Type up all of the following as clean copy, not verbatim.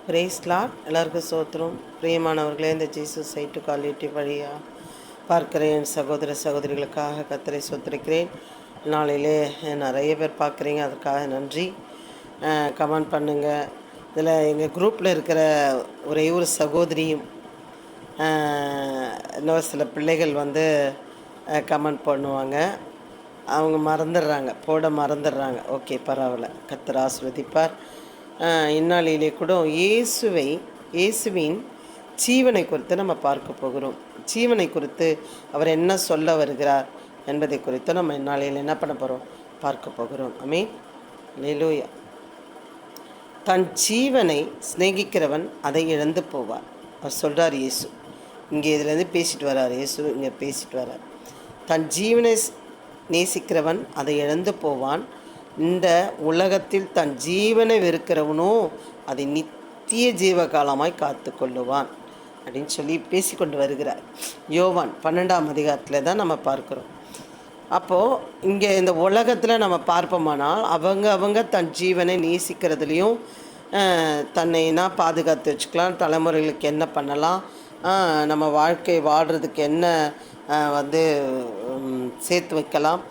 Price Lord. எல்லாருக்கும் சோத்திரம். பிரியமானவர்களே, இந்த ஜீசஸ் சைட்டு குவாலிட்டி வழியாக பார்க்குற என் சகோதர சகோதரிகளுக்காக கர்த்தரை சோத்திருக்கிறேன். நாளையிலே நிறைய பேர் பார்க்குறீங்க, அதுக்காக நன்றி. கமெண்ட் பண்ணுங்கள். இதில் எங்கள் குரூப்பில் இருக்கிற ஒரே ஒரு சகோதரியும் இன்னும் சில பிள்ளைகள் கமெண்ட் பண்ணுவாங்க. அவங்க மறந்துடுறாங்க. ஓகே, பரவாயில்ல. கர்த்தர் ஆசீர்வதிப்பார். இந்நாளிலே கூட இயேசுவின் ஜீவனை குறித்து நம்ம பார்க்க போகிறோம். ஜீவனை குறித்து அவர் என்ன சொல்ல வருகிறார் என்பதை குறித்து நம்ம இந்நாளில் என்ன பண்ண போகிறோம், பார்க்க போகிறோம். ஆமென். அல்லேலூயா. தன் ஜீவனை சிநேகிக்கிறவன் அதை இழந்து போவார். அவர் சொல்கிறார் இயேசு. இங்கே இதுலேருந்து பேசிட்டு வர்றார் இயேசு. இங்கே பேசிட்டு வர்றார். தன் ஜீவனை நேசிக்கிறவன் அதை இழந்து போவான். இந்த உலகத்தில் தன் ஜீவனை வெறுக்கிறவனோ அதை நித்திய ஜீவகாலமாய் காத்து கொள்ளுவான் அப்படின்னு சொல்லி பேசி கொண்டு வருகிறார். யோவான் 12ஆம் அதிகாரத்தில் தான் நம்ம பார்க்குறோம். அப்போது இங்கே இந்த உலகத்தில் நம்ம பார்ப்போமானால் அவங்க தன் ஜீவனை நேசிக்கிறதுலையும் தன்னை பாதுகாத்து வச்சுக்கலாம், தலைமுறைகளுக்கு என்ன பண்ணலாம், நம்ம வாழ்க்கை வாழ்கிறதுக்கு என்ன சேர்த்து வைக்கலாம்,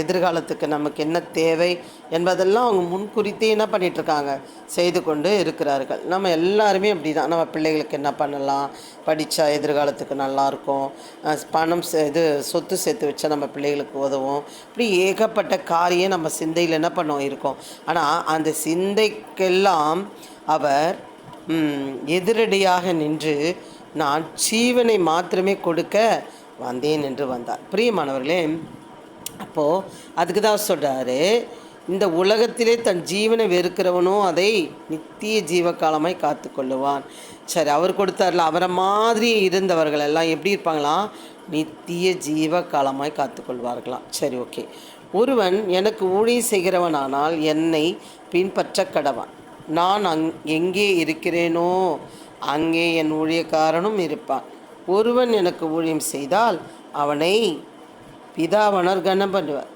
எதிர்காலத்துக்கு நமக்கு என்ன தேவை என்பதெல்லாம் அவங்க முன்குறித்தே என்ன பண்ணிகிட்ருக்காங்க, செய்து கொண்டு இருக்கிறார்கள். நம்ம எல்லாருமே அப்படி தான். நம்ம பிள்ளைகளுக்கு என்ன பண்ணலாம், படித்தா எதிர்காலத்துக்கு நல்லாயிருக்கும், பணம் சொத்து சேர்த்து வச்சா நம்ம பிள்ளைகளுக்கு உதவும், இப்படி ஏகப்பட்ட காரியம் நம்ம சிந்தையில் என்ன பண்ணோம் இருக்கோம். ஆனால் அந்த சிந்தைக்கெல்லாம் அவர் எதிரடியாக நின்று நான் ஜீவனை மாத்திரமே கொடுக்க வந்தேன் என்று வந்தார். பிரியமானவர்களே, அப்போது அதுக்கு தான் சொல்கிறாரு, இந்த உலகத்திலே தன் ஜீவனை வெறுக்கிறவனோ அதை நித்திய ஜீவகாலமாய் காத்து கொள்ளுவான். சரி, அவர் கொடுத்தார்ல, அவரை மாதிரி இருந்தவர்கள் எல்லாம் எப்படி இருப்பாங்களாம், நித்திய ஜீவகாலமாய் காத்து கொள்வார்களாம். சரி, ஓகே. ஒருவன் எனக்கு ஊழியம் செய்கிறவனானால் என்னை பின்பற்ற கடவான். நான் எங்கே இருக்கிறேனோ அங்கே என் ஊழியக்காரனும் இருப்பான். ஒருவன் எனக்கு ஊழியம் செய்தால் அவனை பிதாவனர் கனம் பண்ணுவார்.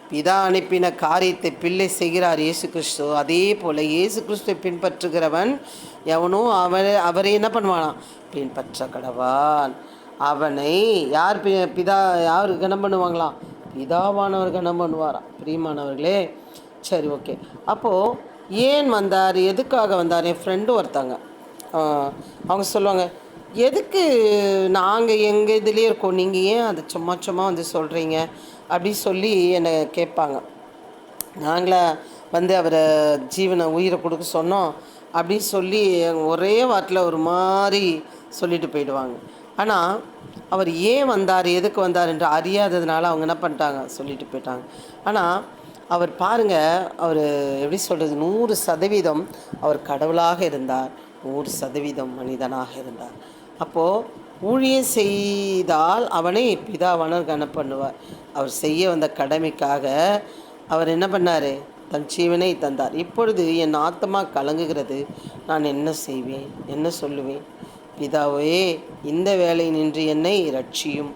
பிதா அனுப்பின காரியத்தை பிள்ளை செய்கிறார் இயேசு கிறிஸ்து. அதே போல் இயேசு கிறிஸ்துவை பின்பற்றுகிறவன் எவனோ அவரை என்ன பண்ணுவானா, பின்பற்ற கடவான். அவனை யார் கனம் பண்ணுவாங்களாம், பிதாவானவர் கனம் பண்ணுவாராம். பிரியமானவர்களே, சரி, ஓகே. அப்போது ஏன் வந்தார், எதுக்காக வந்தார்? என் ஃப்ரெண்டு ஒருத்தாங்க, அவங்க சொல்லுவாங்க, எதுக்கு நாங்கள் எங்கள் இதுலேயே இருக்கோம், நீங்கள் ஏன் அதை சும்மா சொல்கிறீங்க அப்படின்னு சொல்லி என்னை கேட்பாங்க. நாங்களே அவரை ஜீவனை உயிரை கொடுக்க சொன்னோம் அப்படின்னு சொல்லி ஒரே வாட்டில் ஒரு மாதிரி சொல்லிட்டு போயிடுவாங்க. ஆனால் அவர் ஏன் வந்தார், எதுக்கு வந்தார் என்று அறியாததுனால அவங்க என்ன பண்ணிட்டாங்க, சொல்லிட்டு போயிட்டாங்க. ஆனால் அவர் பாருங்கள், அவர் எப்படி சொல்கிறது, 100% அவர் கடவுளாக இருந்தார், 100% மனிதனாக இருந்தார். அப்போது ஊழியம் செய்தால் அவனை பிதாவானவர் கனம் பண்ணுவார். அவர் செய்ய வந்த கடமைக்காக அவர் என்ன பண்ணார், தன் ஜீவனை தந்தார். இப்பொழுது என் ஆத்மா கலங்குகிறது, நான் என்ன செய்வேன், என்ன சொல்லுவேன்? பிதாவே, இந்த வேலை நின்று என்னை ரட்சியும்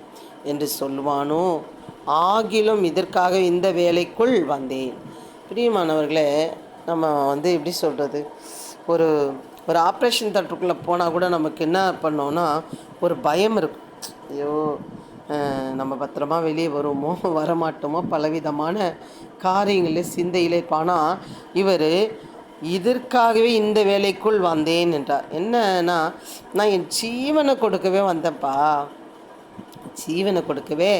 என்று சொல்லுவானோ? ஆகிலும் இதற்காக இந்த வேலைக்குள் வந்தேன். பிரியமானவர்களே, நம்ம எப்படி சொல்கிறது, ஒரு ஆப்ரேஷன் தேட்டருக்குள்ளே போனால் கூட நமக்கு என்ன பண்ணோன்னா ஒரு பயம் இருக்கும். ஐயோ, நம்ம பத்திரமா வெளியே வருவோமோ வரமாட்டோமோ, பலவிதமான காரியங்களே சிந்தையிலே. ஆனால் இவர் இதற்காகவே இந்த வேலைக்குள் வந்தேன் என்றார். என்னன்னா, நான் என் ஜீவனை கொடுக்கவே வந்தேன்ப்பா, ஜீவனை கொடுக்கவே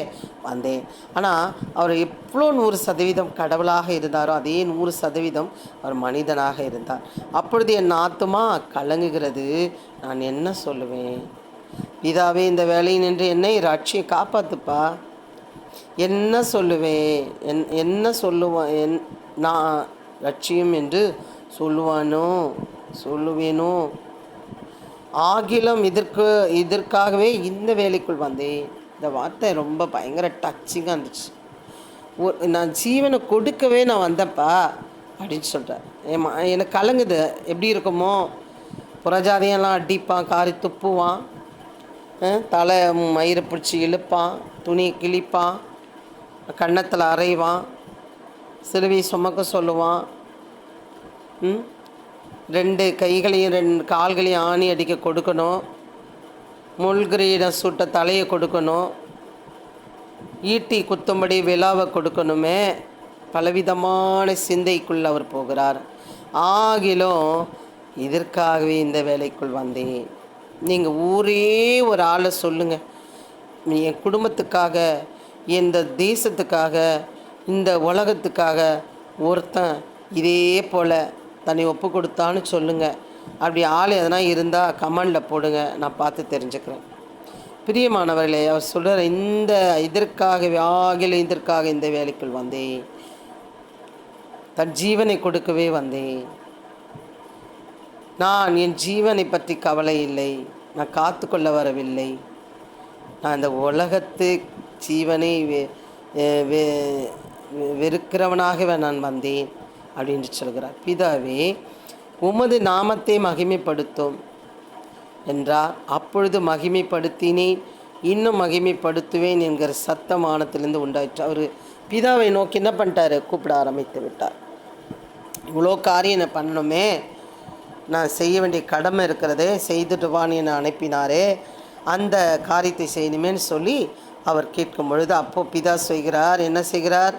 வந்தேன். ஆனால் அவர் எவ்வளோ 100% கடவுளாக இருந்தாரோ அதே 100% அவர் மனிதனாக இருந்தார். அப்பொழுது என் ஆத்துமா கலங்குகிறது, நான் என்ன சொல்லுவேன்? பிதாவே, இந்த வேலையை நின்று என்னை ரட்சி காப்பாற்றுப்பா, என்ன சொல்லுவேன், என்ன சொல்லுவான், நான் ரட்சியும் என்று சொல்லுவேனோ? ஆகிலும் இதற்காகவே இந்த வேலைக்குள் வந்தேன். இந்த வார்த்தை ரொம்ப பயங்கர டச்சிங்காக இருந்துச்சு. நான் ஜீவனை கொடுக்கவே நான் வந்தேன்ப்பா அப்படின்னு சொல்கிறேன். எனக்கு கலங்குது. எப்படி இருக்குமோ, புறஜாதியெல்லாம் அடிப்பான், காரி துப்புவான், தலை மயிரை பிடிச்சி இழுப்பான், துணியை கிழிப்பான், கன்னத்தில் அரைவான், சிலுவை சுமக்க சொல்லுவான், 2 கைகளையும் 2 கால்களையும் ஆணி அடிக்க கொடுக்கணும். முள்கிரீடம் சூட்ட தலையை கொடுக்கணும். ஈட்டி குத்தும்படி விழாவை கொடுக்கணுமே. பலவிதமான சிந்தைக்குள் அவர் போகிறார். ஆகிலும் இதற்காகவே இந்த வேலைக்குள் வந்தேன். நீங்கள் ஊரே ஒரு ஆளை சொல்லுங்கள், என் குடும்பத்துக்காக, இந்த தேசத்துக்காக, இந்த உலகத்துக்காக ஒருத்தன் இதே போல் தன்னை ஒப்பு கொடுத்தான்னு சொல்லுங்கள். அப்படி ஆள் எதனா இருந்தால் கமெண்டில் போடுங்க, நான் பார்த்து தெரிஞ்சுக்கிறேன். பிரியமானவர்களே, அவர் சொல்கிற இதற்காகவே ஆகிலும் இதற்காக இந்த வேலைக்குள் வந்தேன். தன் ஜீவனை கொடுக்கவே வந்தேன். நான் என் ஜீவனை பற்றி கவலை இல்லை. நான் காத்து கொள்ள வரவில்லை. நான் இந்த உலகத்து ஜீவனை வெறுக்கிறவனாகவே நான் வந்தேன் அப்படின்னு சொல்கிறார். பிதாவே, உமது நாமத்தை மகிமைப்படுத்தும் என்றார். அப்பொழுது மகிமைப்படுத்தினேன், இன்னும் மகிமைப்படுத்துவேன் என்கிற சத்தம் வானத்திலிருந்து உண்டாயிற்று. அவர் பிதாவை நோக்கி என்ன பண்ணிட்டார்? கூப்பிட ஆரம்பித்து விட்டார். இவ்வளோ காரியம் பண்ணணுமே, நான் செய்ய வேண்டிய கடமை இருக்கிறதே, செய்துட்டு வான்னு என்னை அனுப்பினாரே, அந்த காரியத்தை செய்யணுமேன்னு சொல்லி அவர் கேட்கும் பொழுது, அப்போது பிதா செய்கிறார், என்ன செய்கிறார்?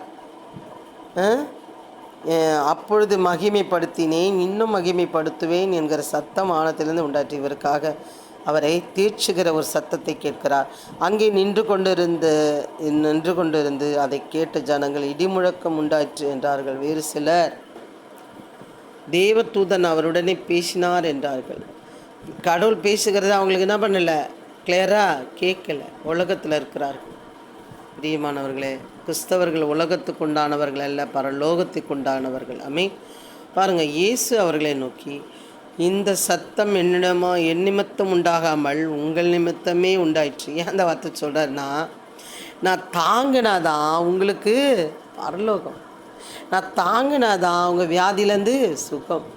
அப்பொழுது மகிமைப்படுத்தினேன், இன்னும் மகிமைப்படுத்துவேன் என்கிற சத்தம் வானத்திலிருந்து உண்டாற்றி. இவருக்காக அவரை தேற்றுகிற ஒரு சத்தத்தை கேட்கிறார். அங்கே நின்று கொண்டிருந்து அதை கேட்ட ஜனங்கள் இடிமுழக்கம் உண்டாயிற்று என்றார்கள். வேறு சிலர் தேவதூதன் அவருடனே பேசினார் என்றார்கள். கடவுள் பேசுகிறது அவங்களுக்கு என்ன பண்ணலை? கிளியராக கேட்கலை. உலகத்தில் இருக்கிறார்கள். பிரியமானவர்களே, கிறிஸ்தவர்கள் உலகத்துக்கு உண்டானவர்கள் அல்ல, பரலோகத்துக்கு உண்டானவர்கள். பாருங்கள், இயேசு அவர்களை நோக்கி, இந்த சத்தம் என் நிமித்தம் உண்டாகாமல் உங்கள் நிமித்தமே உண்டாயிற்று. ஏன் அந்த வார்த்தை சொல்கிறாருன்னா, நான் தாங்கினாதான் உங்களுக்கு பரலோகம், நான் தாங்கினாதான் உங்கள் வியாதியிலேருந்து சுகம்,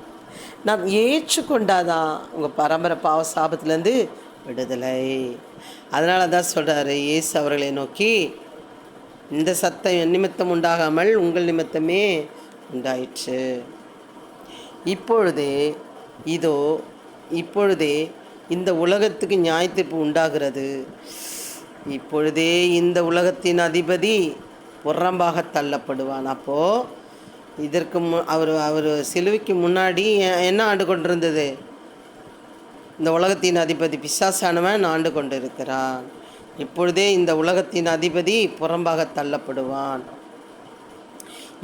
நான் ஏற்றுக்கொண்டாதான் உங்கள் பரம்பரை பாவ சாபத்துலேருந்து விடுதலை. அதனால தான் சொல்கிறாரு இயேசு அவர்களை நோக்கி, இந்த சத்தம் என் நிமித்தம் உண்டாகாமல் உங்கள் நிமித்தமே உண்டாயிற்று. இப்பொழுதே இந்த உலகத்துக்கு நியாயத்தீர்ப்பு உண்டாகிறது. இப்பொழுதே இந்த உலகத்தின் அதிபதி புறம்பாக தள்ளப்படுவான். அப்போது இதற்கு அவர் சிலுவைக்கு முன்னாடி என்ன ஆண்டு கொண்டிருந்தது? இந்த உலகத்தின் அதிபதி பிசாசானவன் ஆண்டு கொண்டு இருக்கிறான். இப்பொழுதே இந்த உலகத்தின் அதிபதி புறம்பாக தள்ளப்படுவான்.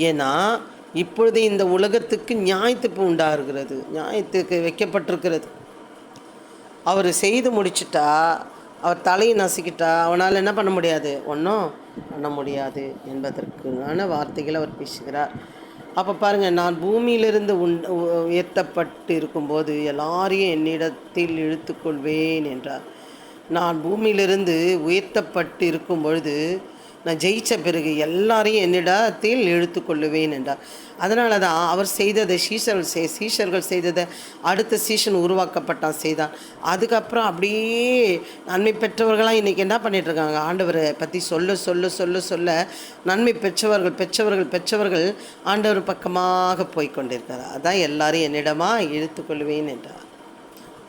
ஏன்னா இப்பொழுதே இந்த உலகத்துக்கு நியாயத்தீர்ப்பு உண்டாகிறது, நியாயத்துக்கு வைக்கப்பட்டிருக்கிறது. அவர் செய்து முடிச்சிட்டா, அவர் தலையை நசுக்கிட்டா அவனால் என்ன பண்ண முடியாது? ஒன்றும் பண்ண முடியாது என்பதற்கான வார்த்தைகள் அவர் பேசுகிறார். அப்போ பாருங்கள், நான் பூமியிலிருந்து உயர்த்தப்பட்டு இருக்கும்போது எல்லாரையும் என்னிடத்தில் இழுத்துக்கொள்வேன் என்றார். நான் பூமியிலிருந்து உயர்த்தப்பட்டு இருக்கும் பொழுது, நான் ஜெயித்த பிறகு எல்லாரையும் என்னிடத்தில் இழுத்துக்கொள்ளுவேன் என்றார். அதனால தான் அவர் செய்ததை சீஷர்கள் செய்ததை அடுத்த சீஷன் உருவாக்கப்பட்டான், செய்தான். அதுக்கப்புறம் அப்படியே நன்மை பெற்றவர்களாக இன்றைக்கி என்ன பண்ணிகிட்ருக்காங்க? ஆண்டவரை பற்றி சொல்ல நன்மை பெற்றவர்கள் ஆண்டவர் பக்கமாக போய் கொண்டிருக்கிறார். அதான் எல்லாரையும் என்னிடமாக இழுத்துக்கொள்வேன் என்றார்.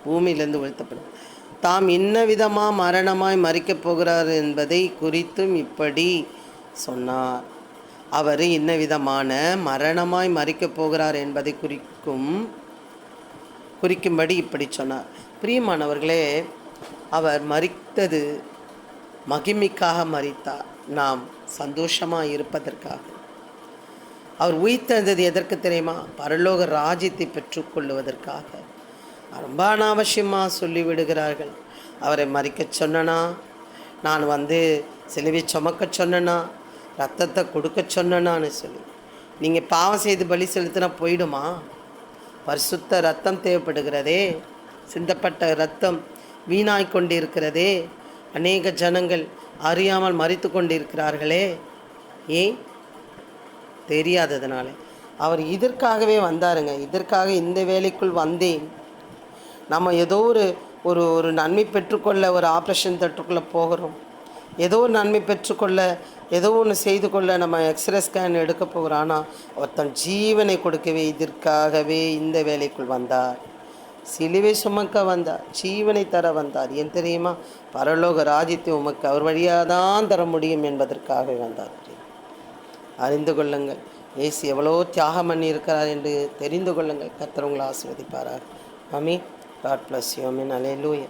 பூமியிலேருந்து உயர்த்தப்படும் தாம் என்ன விதமாக மரணமாய் மறிக்கப் போகிறார் என்பதை குறித்தும் இப்படி சொன்னார். அவர் என்ன விதமான மரணமாய் மறிக்கப் போகிறார் என்பதை குறிக்கும்படி இப்படி சொன்னார். பிரியமானவர்களே, அவர் மறித்தது மகிமைக்காக மறித்தார், நாம் சந்தோஷமாக இருப்பதற்காக. அவர் உயிர்த்தெழுந்தது எதற்கு தெரியுமா? பரலோக ராஜ்யத்தை பெற்றுக்கொள்வதற்காக. ரொம்ப அனாவசியமாக சொல்லிவிடுகிறார்கள். அவரை மறிக்க சொன்னனா, நான் சிலுவை சுமக்க சொன்னனா, ரத்தத்தை கொடுக்க சொன்னனான்னு சொல்லி. நீங்கள் பாவம் செய்து பலி செலுத்தினா போயிடுமா? பரிசுத்த ரத்தம் தேவைப்படுகிறதே, சிந்தப்பட்ட ரத்தம் வீணாய் கொண்டிருக்கிறதே. அநேக ஜனங்கள் அறியாமல் மறித்து கொண்டிருக்கிறார்களே. ஏன்? தெரியாததுனால. அவர் இதற்காகவே வந்தாருங்க. இதற்காக இந்த வேலைக்குள் வந்தேன். நம்ம ஏதோ ஒரு நன்மை பெற்றுக்கொள்ள ஒரு ஆப்ரேஷன் தேட்டருக்குள்ளே போகிறோம். ஏதோ ஒரு நன்மை பெற்றுக்கொள்ள, ஏதோ ஒன்று செய்து கொள்ள நம்ம எக்ஸ்ரே ஸ்கேன் எடுக்க போகிறோம். ஆனால் ஒருத்தன் ஜீவனை கொடுக்கவே இதற்காகவே இந்த வேலைக்குள் வந்தார். சிலுவை சுமக்க வந்தார், ஜீவனை தர வந்தார். ஏன் தெரியுமா? பரலோக ராஜ்யத்தை உமக்கு அவர் வழியாக தான் தர முடியும் என்பதற்காக வந்தார். அறிந்து கொள்ளுங்கள், இயேசு எவ்வளோ தியாகம் பண்ணி இருக்கிறார் என்று தெரிந்து கொள்ளுங்கள். கர்த்தர் உங்களை ஆசீர்வதிப்பாராக. ஆமென். God bless you. ஆமென். அல்லேலூயா.